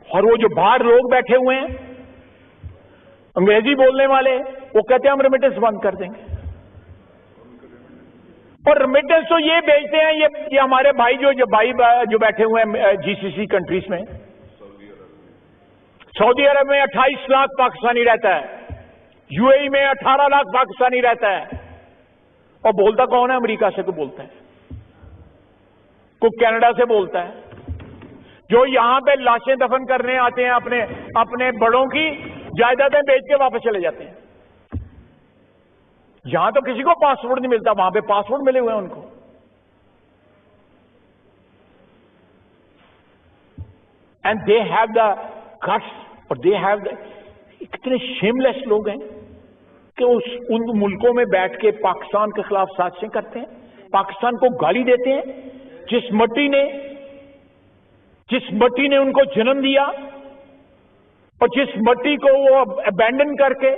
اور وہ جو باہر لوگ بیٹھے ہوئے ہیں انگریزی بولنے والے، وہ کہتے ہیں ہم ریمیٹنس بند کر دیں گے. اور ریمیٹنس تو یہ بھیجتے ہیں، یہ ہمارے بھائی جو بیٹھے ہوئے ہیں جی سی سی کنٹریز میں. سعودی عرب میں 28 لاکھ پاکستانی رہتا ہے، یو اے ای میں 18 لاکھ پاکستانی رہتا ہے. اور بولتا کون ہے؟ امریکہ سے کوئی بولتا ہے، کوئی کینیڈا سے بولتا ہے. جو یہاں پہ لاشیں دفن کرنے آتے ہیں اپنے بڑوں کی جائیدادیں بیچ کے واپس چلے جاتے ہیں. یہاں تو کسی کو پاسپورٹ نہیں ملتا، وہاں پہ پاسپورٹ ملے ہوئے ہیں ان کو. And they have the guts, اور دے ہیو دا، کتنے شیم لیس لوگ ہیں کہ ان ملکوں میں بیٹھ کے پاکستان کے خلاف سازشیں کرتے ہیں، پاکستان کو گالی دیتے ہیں. جس مٹی نے ان کو جنم دیا، اور جس مٹی کو وہ ابینڈن کر کے،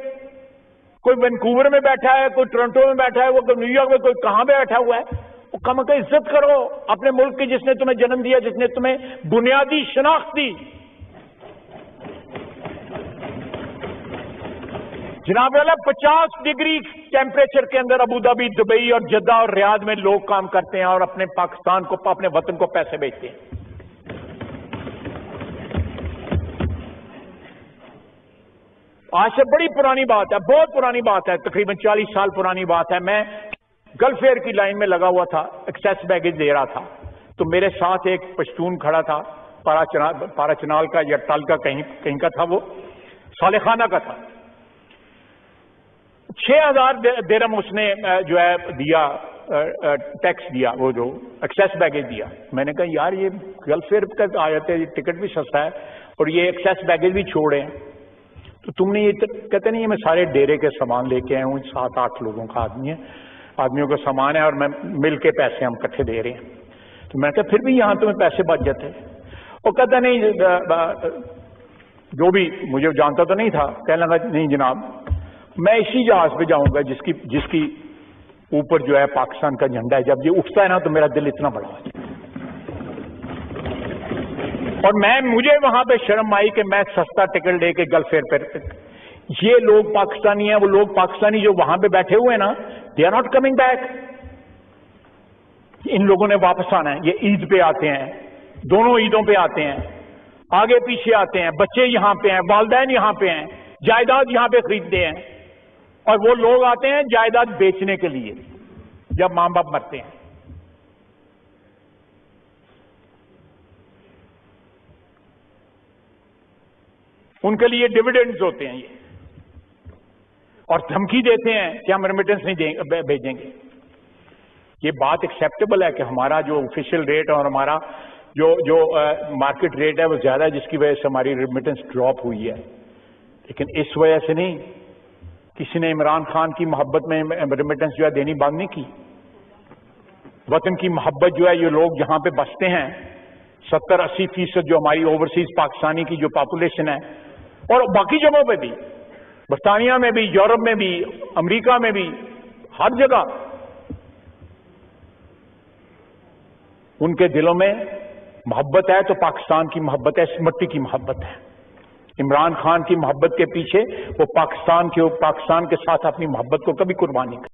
کوئی وینکوور میں بیٹھا ہے، کوئی ٹورنٹو میں بیٹھا ہے، وہ کوئی نیو یارک میں، کوئی کہاں پہ بیٹھا ہوا ہے، وہ کم از کم عزت کرو اپنے ملک کی جس نے تمہیں جنم دیا، جس نے تمہیں بنیادی شناخت دی. جناب والا 50 ڈگری ٹیمپریچر کے اندر ابوظہبی، دبئی اور جدہ اور ریاض میں لوگ کام کرتے ہیں اور اپنے پاکستان کو، اپنے وطن کو پیسے بیچتے ہیں. آج سے بڑی پرانی بات ہے، بہت پرانی بات ہے، تقریباً 40 سال پرانی بات ہے. میں گلف ایئر کی لائن میں لگا ہوا تھا، ایکسیس بیگیج دے رہا تھا، تو میرے ساتھ ایک پشتون کھڑا تھا، پارا چنال کا یا ٹال کا کہیں کا تھا، وہ صالحانہ کا تھا. 6000 درہم اس نے جو ہے دیا، ٹیکس دیا، وہ جو ایکسیس بیگیج دیا. میں نے کہا یار یہ گلف ایئر کا آیت ہے، یہ ٹکٹ بھی سستا ہے اور یہ ایکسیس بیگیج بھی چھوڑے ہیں، تو تم نے یہ کہتے نہیں، میں سارے ڈیرے کے سامان لے کے آیا ہوں، 7-8 لوگوں کا آدمیوں کا سامان ہے، اور میں مل کے پیسے ہم کٹھے دے رہے ہیں. تو میں کہا پھر بھی یہاں تمہیں پیسے بچ جاتے. وہ کہتا نہیں، جو بھی مجھے جانتا تو نہیں تھا، کہنے لگا نہیں جناب، میں اسی جہاز پہ جاؤں گا جس کی اوپر جو ہے پاکستان کا جھنڈا ہے. جب یہ اٹھتا ہے نا تو میرا دل اتنا بڑا ہو جاتا ہے. اور مجھے وہاں پہ شرم آئی کہ میں سستا ٹکٹ لے کے گلف ایئر پہ. یہ لوگ پاکستانی ہیں، وہ لوگ پاکستانی جو وہاں پہ بیٹھے ہوئے ہیں نا، they are not coming back. ان لوگوں نے واپس آنا ہے. یہ عید پہ آتے ہیں، دونوں عیدوں پہ آتے ہیں، آگے پیچھے آتے ہیں، بچے یہاں پہ ہیں، والدین یہاں پہ ہیں، جائیداد یہاں پہ خریدتے ہیں. اور وہ لوگ آتے ہیں جائیداد بیچنے کے لیے جب ماں باپ مرتے ہیں. ان کے لیے ڈویڈنڈز ہوتے ہیں یہ، اور دھمکی دیتے ہیں کہ ہم ریمیٹنس نہیں بھیجیں گے. یہ بات ایکسیپٹیبل ہے کہ ہمارا جو آفیشیل ریٹ اور ہمارا جو مارکیٹ ریٹ ہے وہ زیادہ ہے، جس کی وجہ سے ہماری ریمیٹنس ڈراپ ہوئی ہے. لیکن اس وجہ سے نہیں، کسی نے عمران خان کی محبت میں ریمیٹنس جو ہے دینی بند نہیں کی. وطن کی محبت جو ہے، یہ لوگ جہاں پہ بستے ہیں، 70-80% جو ہماری اوورسیز پاکستانی کی جو پاپولیشن ہے، اور باقی جگہوں پہ بھی، برطانیہ میں بھی، یورپ میں بھی، امریکہ میں بھی، ہر جگہ ان کے دلوں میں محبت ہے. تو پاکستان کی محبت ہے، اس مٹی کی محبت ہے. عمران خان کی محبت کے پیچھے وہ پاکستان کے ساتھ اپنی محبت کو کبھی قربان نہیں کرتے.